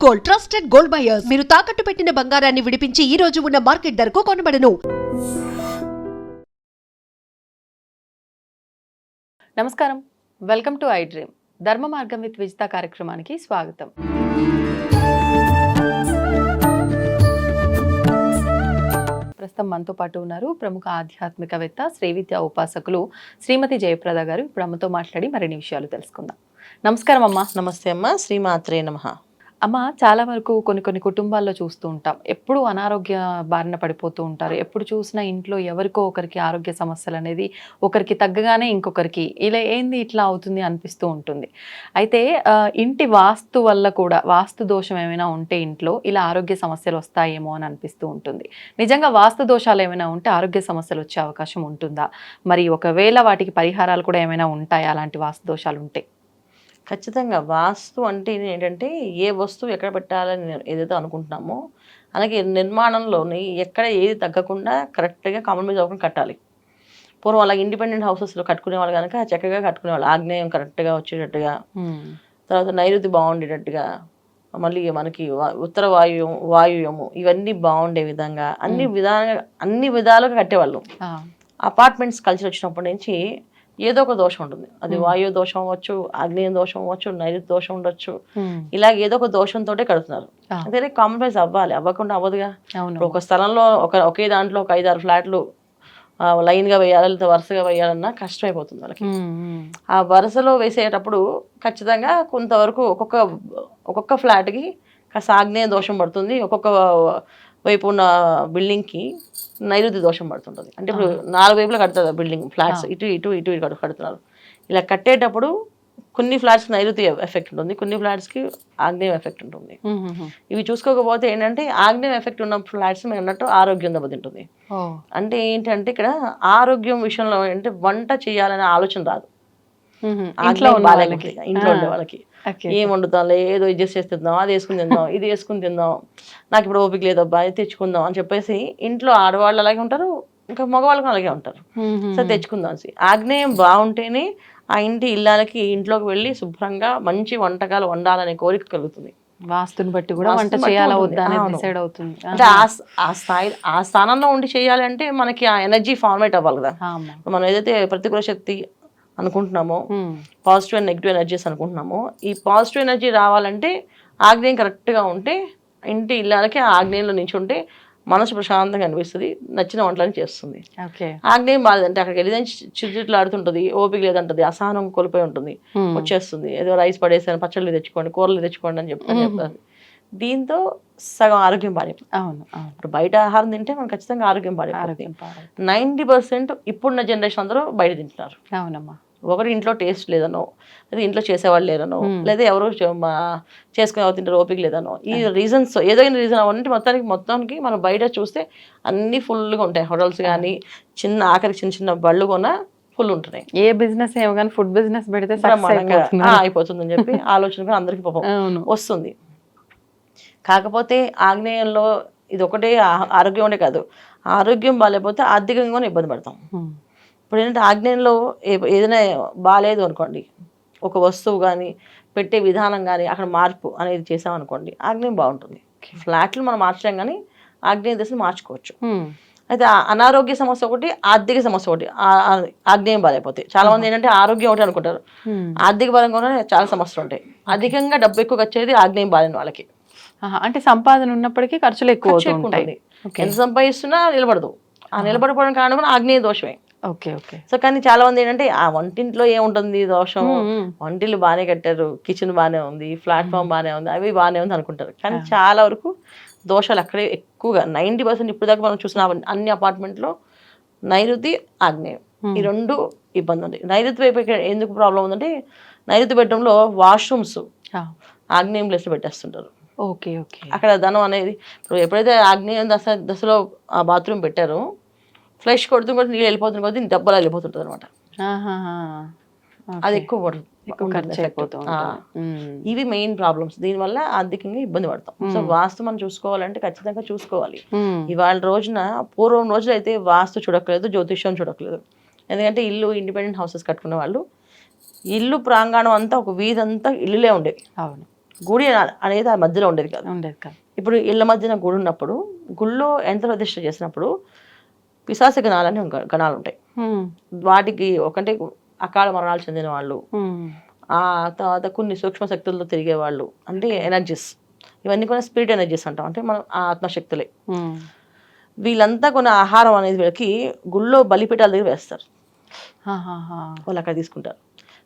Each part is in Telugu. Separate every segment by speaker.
Speaker 1: గోల్డ్ ట్రస్టెడ్ గోల్డ్ బయర్స్ మీరు తాకట్టు పెట్టిన బంగారాన్ని విడిపించి ఈ రోజు ఉన్న మార్కెట్ ధరకు కొనబడను.
Speaker 2: నమస్కారం, వెల్కమ్ టు ఐ డ్రీమ్. ధర్మ మార్గం విత్ విజిత కార్యక్రమానికి స్వాగతం. ప్రస్తుతం మనతో పాటు ఉన్నారు ప్రముఖ ఆధ్యాత్మికవేత్త, శ్రీ విద్యా ఉపాసకులు శ్రీమతి జయప్రద గారు. ఇప్పుడు అమ్మతో మాట్లాడి మరిన్ని విషయాలు తెలుసుకుందాం. నమస్కారం అమ్మ.
Speaker 3: నమస్తే అమ్మ. శ్రీమాత్రే నమః.
Speaker 2: అమ్మ, చాలా వరకు కొన్ని కుటుంబాల్లో చూస్తూ ఉంటాం, ఎప్పుడు అనారోగ్య బారిన పడిపోతూ ఉంటారు. ఎప్పుడు చూసినా ఇంట్లో ఎవరికో ఒకరికి ఆరోగ్య సమస్యలు అనేది ఒకరికి తగ్గగానే ఇంకొకరికి ఇలా ఏంది ఇట్లా అవుతుంది అనిపిస్తూ ఉంటుంది. అయితే ఇంటి వాస్తు వల్ల కూడా, వాస్తు దోషం ఏమైనా ఉంటే ఇంట్లో ఇలా ఆరోగ్య సమస్యలు వస్తాయేమో అని అనిపిస్తూ ఉంటుంది. నిజంగా వాస్తు దోషాలు ఏమైనా ఉంటే ఆరోగ్య సమస్యలు వచ్చే అవకాశం ఉంటుందా? మరి ఒకవేళ వాటికి పరిహారాలు కూడా ఏమైనా ఉంటాయా అలాంటి వాస్తు దోషాలు ఉంటే?
Speaker 3: ఖచ్చితంగా వాస్తు అంటే ఏంటంటే ఏ వస్తువు ఎక్కడ పెట్టాలని ఏదైతే అనుకుంటున్నామో అలాగే నిర్మాణంలోని ఎక్కడ ఏది తగ్గకుండా కరెక్ట్గా కాంప్రమైజ్ అవ్వకుండా కట్టాలి. పూర్వం అలా ఇండిపెండెంట్ హౌసెస్లో కట్టుకునే వాళ్ళు కనుక చక్కగా కట్టుకునేవాళ్ళు. ఆగ్నేయం కరెక్ట్గా వచ్చేటట్టుగా, తర్వాత నైరుతి బాగుండేటట్టుగా, మళ్ళీ మనకి ఉత్తర వాయువ్యము ఇవన్నీ బాగుండే విధంగా అన్ని విధాలుగా కట్టేవాళ్ళు. అపార్ట్మెంట్స్ కల్చర్ వచ్చినప్పటి నుంచి ఏదో ఒక దోషం ఉంటుంది. అది వాయు దోషం అవ్వచ్చు, ఆగ్నేయ దోషం అవ్వచ్చు, నైరుతి దోషం ఉండొచ్చు. ఇలా ఏదో ఒక దోషంతో కడుతున్నారు. అదే కాంప్రమైజ్ అవ్వాలి, అవ్వకుండా అవ్వదుగా. ఒక స్థలంలో ఒకే దాంట్లో ఒక 5-6 ఫ్లాట్లు లైన్గా వేయాలి, లేదా వరుసగా వేయాలన్నా కష్టమైపోతుంది వాళ్ళకి. ఆ వరుసలో వేసేటప్పుడు ఖచ్చితంగా కొంతవరకు ఒక్కొక్క ఫ్లాట్కి కాస్త ఆగ్నేయ దోషం పడుతుంది, ఒక్కొక్క వైపు ఉన్న బిల్డింగ్కి నైరుతి దోషం పడుతుంటుంది. అంటే ఇప్పుడు 4 వైపులా కడుతుంది బిల్డింగ్, ఫ్లాట్స్ ఇటు ఇటు ఇటు ఇటు కడుతున్నారు. ఇలా కట్టేటప్పుడు కొన్ని ఫ్లాట్స్కి నైరుతి ఎఫెక్ట్ ఉంటుంది, కొన్ని ఫ్లాట్స్కి ఆగ్నేయం ఎఫెక్ట్ ఉంటుంది. ఇవి చూసుకోకపోతే ఏంటంటే ఆగ్నేయం ఎఫెక్ట్ ఉన్న ఫ్లాట్స్ మేము అన్నట్టు ఆరోగ్యం దెబ్బతింటుంది. అంటే ఏంటంటే ఇక్కడ ఆరోగ్యం విషయంలో అంటే వంట చేయాలనే ఆలోచన రాదు ఇంట్లో ఉండే వాళ్ళకి. ఏం వండుతాం, ఏదో అడ్జస్ట్ చేసి తిందాం, అది వేసుకుని తిందాం, ఇది వేసుకుని తిందాం, నాకు ఇప్పుడు ఓపిక లేదబ్బా అది తెచ్చుకుందాం అని చెప్పేసి ఇంట్లో ఆడవాళ్ళు అలాగే ఉంటారు, ఇంకా మగవాళ్ళకి అలాగే ఉంటారు. సో తెచ్చుకుందాం. ఆగ్నేయం బాగుంటేనే ఆ ఇంటి ఇళ్ళకి ఇంట్లోకి వెళ్ళి శుభ్రంగా మంచి వంటకాలు వండాలనే కోరిక కలుగుతుంది.
Speaker 2: వాస్తుని బట్టి కూడా వంట చేయాలా వద్దా అనేది డిసైడ్ అవుతుంది.
Speaker 3: అంటే ఆ స్థానంలో ఉండి చేయాలి అంటే మనకి ఆ ఎనర్జీ ఫార్మేట్ అవ్వాలి కదా. మనం ఏదైతే ప్రతికూల శక్తి అనుకుంటున్నామో, పాజిటివ్ అండ్ నెగిటివ్ ఎనర్జీస్ అనుకుంటున్నామో, ఈ పాజిటివ్ ఎనర్జీ రావాలంటే ఆగ్నేయం కరెక్ట్గా ఉంటే ఇంటి ఇళ్ళకి ఆగ్నేయంలో నుంచి ఉంటే మనసు ప్రశాంతంగా అనిపిస్తుంది, నచ్చిన వంటలని చేస్తుంది. ఆగ్నేయం బాలేదంటే అక్కడికి వెళ్ళి చిరుచిట్లు ఆడుతుంటుంది, ఓపిక లేదంటుంది, అసహనం కోల్పోయి ఉంటుంది, వచ్చేస్తుంది, ఏదో రైస్ పడేసాను, పచ్చళ్ళు తెచ్చుకోండి, కూరలు తెచ్చుకోండి అని చెప్తారు. దీంతో సగం ఆరోగ్యం పాడైపోతుంది. ఇప్పుడు బయట ఆహారం తింటే మనం ఖచ్చితంగా ఆరోగ్యం పాడైపోతుంది. 90% ఇప్పుడున్న జనరేషన్ అందరూ బయట తింటున్నారు.
Speaker 2: అవునమ్మా.
Speaker 3: ఒకటి ఇంట్లో టేస్ట్ లేదనో, లేదా ఇంట్లో చేసేవాళ్ళు లేదనో, లేదా ఎవరు చేసుకునే తింటారు ఓపిక లేదనో, ఈ రీజన్స్ ఏదైనా రీజన్ అవ్వాలంటే మొత్తానికి మనం బయట చూస్తే అన్ని ఫుల్గా ఉంటాయి. హోటల్స్ కానీ ఆఖరికి చిన్న బళ్ళు కొన్నా ఫుల్ ఉంటున్నాయి.
Speaker 2: ఏ బిజినెస్ ఏమో కానీ ఫుడ్ బిజినెస్ పెడితే
Speaker 3: అయిపోతుందని చెప్పి ఆలోచన అందరికి పాపం వస్తుంది. కాకపోతే ఆగ్నేయంలో ఇది ఒకటే ఆరోగ్యం ఉండే కాదు, ఆరోగ్యం బాగాలేకపోతే ఆర్థికంగా ఇబ్బంది పడతాం. ఇప్పుడు ఏంటంటే ఆగ్నేయంలో ఏదైనా బాగాలేదు అనుకోండి, ఒక వస్తువు కానీ పెట్టే విధానం కానీ అక్కడ మార్పు అనేది చేసామనుకోండి, ఆగ్నేయం బాగుంటుంది. ఫ్లాట్లు మనం మార్చలేం కానీ ఆగ్నేయ దశను మార్చుకోవచ్చు. అయితే అనారోగ్య సమస్య ఒకటి, ఆర్థిక సమస్య ఒకటి. ఆగ్నేయం బాగాలేకపోతే చాలా మంది ఏంటంటే ఆరోగ్యం ఒకటి అనుకుంటారు, ఆర్థిక పరంగా కూడా చాలా సమస్యలు ఉంటాయి. అధికంగా డబ్బు ఎక్కువ వచ్చేది ఆగ్నేయం బాలేని వాళ్ళకి.
Speaker 2: అంటే సంపాదన ఉన్నప్పటికీ ఖర్చులు ఎక్కువ
Speaker 3: ఉంటుంది. ఎంత సంపాదిస్తున్నా నిలబడదు. ఆ నిలబడిపోవడం కారణం కూడా ఆగ్నేయ దోషమే. సో కానీ చాలా మంది ఏంటంటే ఆ వంటింట్లో ఏముంటుంది దోషం, వంటిల్లు బాగానే కట్టారు, కిచెన్ బాగానే ఉంది, ప్లాట్ఫామ్ బాగానే ఉంది, అవి బాగానే ఉంది అనుకుంటారు. కానీ చాలా వరకు దోషాలు అక్కడే ఎక్కువగా 90% ఇప్పుడు దాకా మనం చూసిన అన్ని అపార్ట్మెంట్లో నైరుతి ఆగ్నేయం ఈ రెండు ఇబ్బంది ఉంది. నైరుతి వైపు ఎందుకు ప్రాబ్లం ఉందంటే నైరుతి బెడ్రూమ్లో వాష్రూమ్స్ ఆగ్నేయం ప్లేస్లో పెట్టేస్తుంటారు. అక్కడ ధనం అనేది ఇప్పుడు ఎప్పుడైతే ఆగ్నేయ దశలో ఆ బాత్రూమ్ పెట్టారో ఫ్లష్ కొడుతూ కూడా నీళ్ళు వెళ్ళిపోతున్న కొద్దీ డబ్బులు వెళ్ళిపోతుంటుంది అనమాట. అది ఎక్కువ ఇవి మెయిన్ ప్రాబ్లమ్స్. దీనివల్ల ఆర్థికంగా ఇబ్బంది పడతాం. సో వాస్తు మనం చూసుకోవాలంటే ఖచ్చితంగా చూసుకోవాలి. ఇవాళ రోజున పూర్వం రోజులు అయితే వాస్తు చూడట్లేదు, జ్యోతిష్యం చూడట్లేదు. ఎందుకంటే ఇల్లు ఇండిపెండెంట్ హౌసెస్ కట్టుకునే వాళ్ళు ఇల్లు ప్రాంగణం అంతా ఒక వీధంతా ఇల్లులే ఉండేవి. గుడి అనేది ఆ మధ్యలో ఉండేది కాదు.
Speaker 2: ఉండేది కాదు.
Speaker 3: ఇప్పుడు ఇళ్ళ మధ్యన గుడి ఉన్నప్పుడు గుళ్ళో యంత్ర ప్రతిష్ఠ చేసినప్పుడు పిశాచ గణాలని గణాలు ఉంటాయి. వాటికి ఒకంటే అకాల మరణాలు చెందిన వాళ్ళు, ఆ తర్వాత కొన్ని సూక్ష్మ శక్తులతో తిరిగే వాళ్ళు, అంటే ఎనర్జీస్, ఇవన్నీ కూడా స్పిరిట్ ఎనర్జీస్ అంటాం, అంటే మనం ఆ ఆత్మశక్తులే. వీళ్ళంతా కొన్ని ఆహారం అనేది వీళ్ళకి గుళ్ళో బలిపీఠాల దగ్గర వేస్తారు, వాళ్ళు అక్కడ తీసుకుంటారు.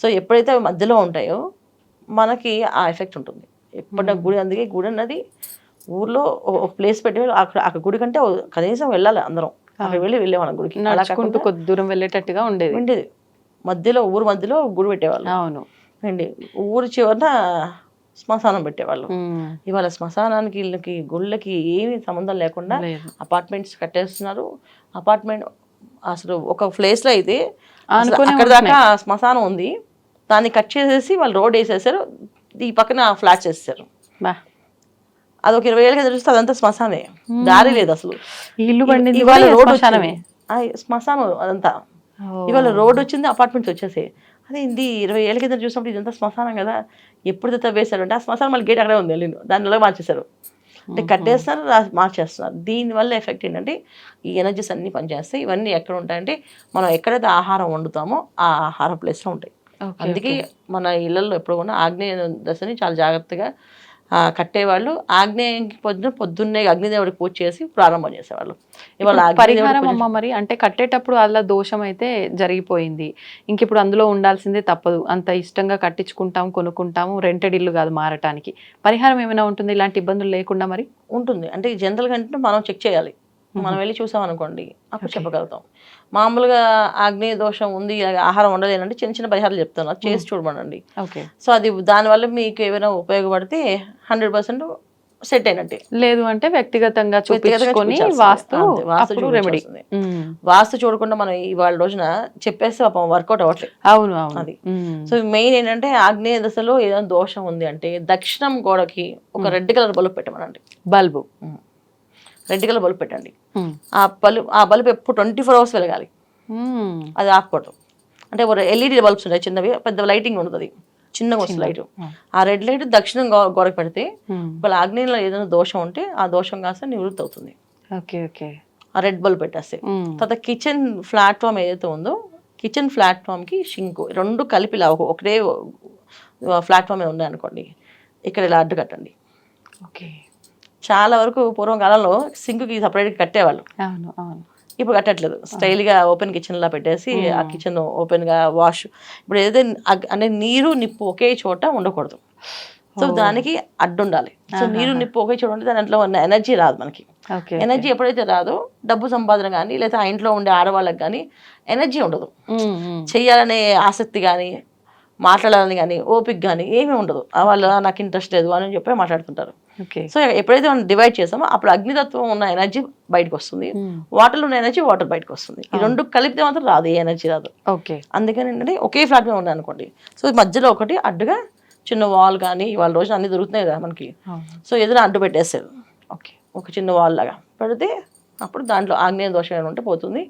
Speaker 3: సో ఎప్పుడైతే అవి మధ్యలో ఉంటాయో మనకి ఆ ఎఫెక్ట్ ఉంటుంది. ఎప్పుడైనా గుడి, అందుకే గుడి అన్నది ఊర్లో ఒక ప్లేస్ పెట్టి అక్కడ గుడి కంటే కనీసం వెళ్ళాలి అందరం, అక్కడ వెళ్ళేవాళ్ళం గుడికి.
Speaker 2: నడుచుకుంటూ కొద్ది దూరం వెళ్ళేటట్టుగా ఉండేది.
Speaker 3: మధ్యలో ఊరు మధ్యలో గుడి పెట్టేవాళ్ళు.
Speaker 2: అవును
Speaker 3: అండి, ఊరి చివరన శ్మశానం పెట్టేవాళ్ళు. ఇవాళ శ్మశానానికి వీళ్ళకి గుళ్ళకి ఏమీ సంబంధం లేకుండా అపార్ట్మెంట్స్ కట్టేస్తున్నారు. అపార్ట్మెంట్ అసలు ఒక ప్లేస్ లో అయితే అక్కడ దాకా శ్మశానం ఉంది, దాన్ని కట్ చేసేసి వాళ్ళు రోడ్ వేసేసారు, ఈ పక్కన ఫ్లాట్స్ వేసేసారు. అదొక 20 ఏళ్ళ కింద చూస్తే అదంతా శ్మశానే, దారి లేదు అసలు. ఇవాళ రోడ్ శ్మశానం అదంతా, ఇవాళ రోడ్ వచ్చింది, అపార్ట్మెంట్స్ వచ్చేసాయి. అదే ఇది 20 ఏళ్ళ కింద చూసినప్పుడు ఇదంతా శ్మశానం కదా, ఎప్పుడు తవ్వేశారు అంటే ఆ శ్మశానం మళ్ళీ గేట్ అక్కడే ఉంది, వెళ్ళిండు దాన్ని ఎలా మార్చేశారు అంటే కట్టేస్తున్నారు, మార్చేస్తున్నారు. దీనివల్ల ఎఫెక్ట్ ఏంటంటే ఈ ఎనర్జీస్ అన్ని పనిచేస్తాయి. ఇవన్నీ ఎక్కడ ఉంటాయంటే మనం ఎక్కడైతే ఆహారం వండుతామో ఆ ఆహార ప్లేస్లో ఉంటాయి. అందుకే మన ఇళ్లలో ఎప్పుడు కూడా ఆగ్నేయ దశని చాలా జాగ్రత్తగా కట్టేవాళ్ళు. ఆగ్నేయంకి పొద్దున్నే అగ్నిదేవుడికి పూజ చేసి ప్రారంభం చేసేవాళ్ళు. ఇవాళ
Speaker 2: పరిహారం అమ్మ మరి అంటే కట్టేటప్పుడు అలా దోషం అయితే జరిగిపోయింది, ఇంక ఇప్పుడు అందులో ఉండాల్సిందే తప్పదు, అంత ఇష్టంగా కట్టించుకుంటాం, కొనుక్కుంటాము, రెంటెడ్ ఇల్లు కాదు మారటానికి, పరిహారం ఏమైనా ఉంటుంది ఇలాంటి ఇబ్బందులు లేకుండా? మరి ఉంటుంది
Speaker 3: అంటే జనరల్గా అంటే మనం చెక్ చేయాలి, మనం వెళ్ళి చూసాం అనుకోండి అప్పుడు చెప్పగలుగుతాం. మామూలుగా ఆగ్నేయ దోషం ఉంది, ఆహారం ఉండలేనంటే చిన్న చిన్న పరిహారాలు చెప్తాను, అది చేసి చూడమనండి. సో అది దానివల్ల మీకు ఏమైనా ఉపయోగపడితే 100% సెట్ అయినట్టే.
Speaker 2: లేదు అంటే వ్యక్తిగతంగా చూపించుకొని వాస్తు రెమెడీ.
Speaker 3: వాస్తు చూడకుండా మనం ఇవాళ రోజున చెప్పేస్తే పాపం వర్కౌట్ అవ్వట్లేదు.
Speaker 2: అవును
Speaker 3: అది. సో మెయిన్ ఏంటంటే ఆగ్నేయ దశలో ఏదైనా దోషం ఉంది అంటే దక్షిణం గోడకి ఒక రెడ్ కలర్ బల్బు పెట్టమనండి.
Speaker 2: బల్బు
Speaker 3: రెడ్ కలర్ బల్బు పెట్టండి. ఆ బల్బు ఎప్పుడు 24 hours వెలగాలి, అది ఆపకూడదు. అంటే ఎల్ఈడి బల్బ్స్ ఉంటాయి చిన్నవి, పెద్ద లైటింగ్ ఉంటుంది, చిన్నగా వస్తుంది లైట్. ఆ రెడ్ లైట్ దక్షిణం గోడకు పెడితే వాళ్ళ ఆగ్నేయంలో ఏదైనా దోషం ఉంటే ఆ దోషం కాస్త నివృత్తి అవుతుంది. ఆ రెడ్ బల్బ్ పెట్టేస్తే తర్వాత కిచెన్ ప్లాట్ఫామ్ ఏదైతే ఉందో కిచెన్ ప్లాట్ఫామ్కి షింక్ రెండు కలిపి ఒకటే ప్లాట్ఫామ్ ఉన్నాయి అనుకోండి, ఇక్కడ ఇలా అడ్డు కట్టండి. చాలా వరకు పూర్వం కాలంలో సింక్కి సపరేట్గా కట్టేవాళ్ళు, ఇప్పుడు కట్టట్లేదు. స్టైల్గా ఓపెన్ కిచెన్లా పెట్టేసి ఆ కిచెన్ ఓపెన్గా వాష్. ఇప్పుడు ఏదైతే అంటే నీరు నిప్పు ఒకే చోట ఉండకూడదు, సో దానికి అడ్డు ఉండాలి. సో నీరు నిప్పు ఒకే చోట ఉంటే దాంట్లో ఉన్న ఎనర్జీ రాదు మనకి. ఎనర్జీ ఎప్పుడైతే రాదో డబ్బు సంపాదన కానీ లేదా ఆ ఇంట్లో ఉండే ఆడవాళ్ళకి కానీ ఎనర్జీ ఉండదు, చెయ్యాలనే ఆసక్తి కానీ మాట్లాడాలని కానీ ఓపిక కానీ ఏమీ ఉండదు. వాళ్ళు నాకు ఇంట్రెస్ట్ లేదు అని చెప్పి మాట్లాడుతుంటారు. సో ఎప్పుడైతే మనం డివైడ్ చేసామో అప్పుడు అగ్నితత్వం ఉన్న ఎనర్జీ బయటకు వస్తుంది, వాటర్లో ఉన్న ఎనర్జీ వాటర్ బయటకు వస్తుంది. ఈ రెండు కలిపితే మాత్రం రాదు, ఏ ఎనర్జీ రాదు. అందుకని ఏంటంటే ఒకే ఫ్లాట్ మీద ఉన్నాయి అనుకోండి, సో మధ్యలో ఒకటి అడ్డుగా చిన్న వాల్ కానీ ఇవాళ రోజున అన్ని దొరుకుతున్నాయి కదా మనకి, సో ఏదైనా అడ్డు పెట్టేస్తారు ఒక చిన్న వాల్ లాగా పెడితే అప్పుడు దాంట్లో ఆగ్నేయ దోషం ఏమైనా ఉంటే పోతుంది,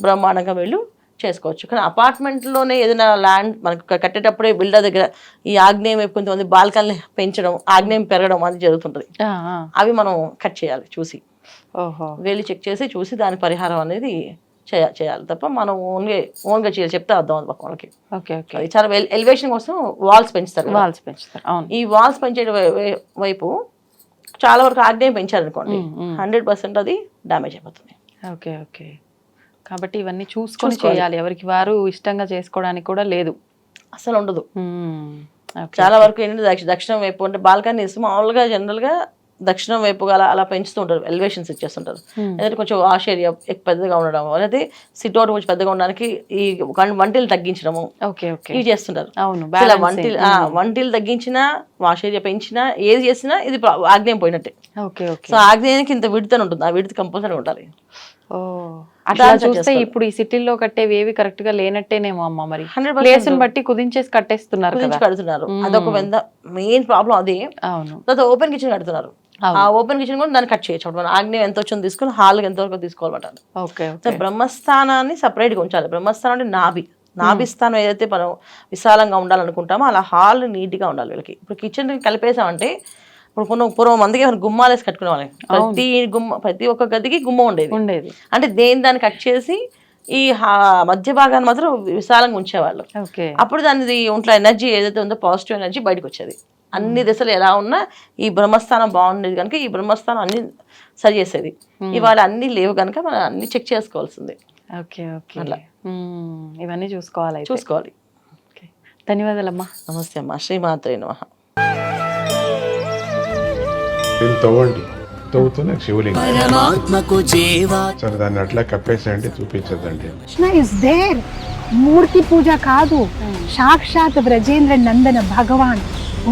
Speaker 3: బ్రహ్మాండంగా వెళ్ళు చేసుకోవచ్చు. కానీ అపార్ట్మెంట్లోనే ఏదైనా ల్యాండ్ మనకు కట్టేటప్పుడే బిల్డర్ దగ్గర ఈ ఆగ్నేయం వైపు కొంతమంది బాల్కనీ పెంచడం, ఆగ్నేయం పెరగడం అది జరుగుతుంటుంది. అవి మనం కట్ చేయాలి, చూసి వెళ్ళి చెక్ చేసి చూసి దాని పరిహారం అనేది చేయాలి తప్ప మనం ఓన్గా చేయాలి చెప్తే అర్థం అవుతుంది వాళ్ళకి. అది చాలా ఎలివేషన్ కోసం వాల్స్ పెంచుతారు. ఈ వాల్స్ పెంచే వైపు చాలా వరకు ఆగ్నేయం పెంచారనుకోండి 100% అది డ్యామేజ్ అయిపోతుంది.
Speaker 2: కాబట్టి ఇవన్నీ చూసుకొని చేయాలి, ఎవరికి వారు ఇష్టంగా చేసుకోవడానికి కూడా లేదు,
Speaker 3: అసలు ఉండదు. చాలా వరకు ఏంటంటే దక్షిణం వైపు అంటే బాల్కనీస్ మామూలుగా జనరల్గా దక్షిణం వైపుగా అలా పెంచుతూ ఉంటారు, ఎలివేషన్స్ ఇచ్చేస్తుంటారు. ఎందుకంటే కొంచెం వాష్ ఏరియా పెద్దగా ఉండడం, అనేది సిట్అవుట్ కొంచెం పెద్దగా ఉండడానికి ఈ వంటిలు తగ్గించడము ఇవి చేస్తుంటారు. ఇలా వంటిలు తగ్గించినా వాష్ ఏరియా పెంచినా ఏది చేసినా ఇది ఆగ్నేయం పోయినట్టే. సో ఆగ్నేయానికి ఇంత విడతని ఉంటుంది, ఆ విడత కంపల్సరీ ఉండాలి.
Speaker 2: అట్లా చూస్తే ఇప్పుడు ఈ సిటీల్లో కట్టేవి ఏవి కరెక్ట్ గా లేనట్టేనేమో అమ్మ. మరి ప్లేస్ బట్టి కుదించేసి కట్టేస్తున్నారు,
Speaker 3: కడుతున్నారు. అదొక మెయిన్ ప్రాబ్లం అది. తర్వాత ఓపెన్ కిచెన్ కడుతున్నారు, ఆ ఓపెన్ కిచెన్ కూడా దాన్ని కట్ చేయొచ్చు. మన ఆగ్నేయం ఎంత వచ్చిందో తీసుకుని హాల్కి ఎంత వరకు తీసుకోవాలన్నమాట. బ్రహ్మస్థానాన్ని సపరేట్ గా ఉంచాలి. బ్రహ్మస్థానం అంటే నాభిస్థానం ఏదైతే మనం విశాలంగా ఉండాలనుకుంటామో అలా హాల్ నీట్గా ఉండాలి వీళ్ళకి. ఇప్పుడు కిచెన్ కలిపేసామంటే ఇప్పుడు పూర్వం మందికి గుమ్మాలు వేసి కట్టుకునే వాళ్ళకి, ప్రతి ఒక్క గదికి గుమ్మం ఉండేది. అంటే దేని దాన్ని కట్ చేసి ఈ మధ్య భాగాన్ని మాత్రం విశాలంగా ఉంచేవాళ్ళు. అప్పుడు దాని ఒంట్లో ఎనర్జీ ఏదైతే ఉందో పాజిటివ్ ఎనర్జీ బయటకు వచ్చేది. అన్ని దశలు ఎలా ఉన్నా ఈ బ్రహ్మస్థానం బాగుండేది కనుక ఈ బ్రహ్మస్థానం అన్ని సరి చేసేది. ఇవాళ అన్ని లేవు కనుక మనం అన్ని చెక్ చేసుకోవాల్సింది.
Speaker 2: అట్లా ఇవన్నీ చూసుకోవాలి. ధన్యవాదాలమ్మా.
Speaker 3: నమస్తే అమ్మా. శ్రీమాత్రే నమః.
Speaker 4: తవ్వండి, తవ్వుతూనే శివలింగం సరే దాన్ని అట్లా కప్పేసేయండి, చూపించదండి.
Speaker 5: Krishna is there. మూర్తి పూజ కాదు, సాక్షాత్ బ్రజేంద్ర నందన భగవాన్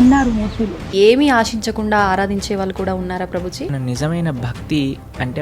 Speaker 5: ఉన్నారు మూర్తిలో.
Speaker 6: ఏమీ ఆశించకుండా ఆరాధించే వాళ్ళు కూడా ఉన్నారా ప్రభుజీ?
Speaker 7: నిజమైన భక్తి అంటే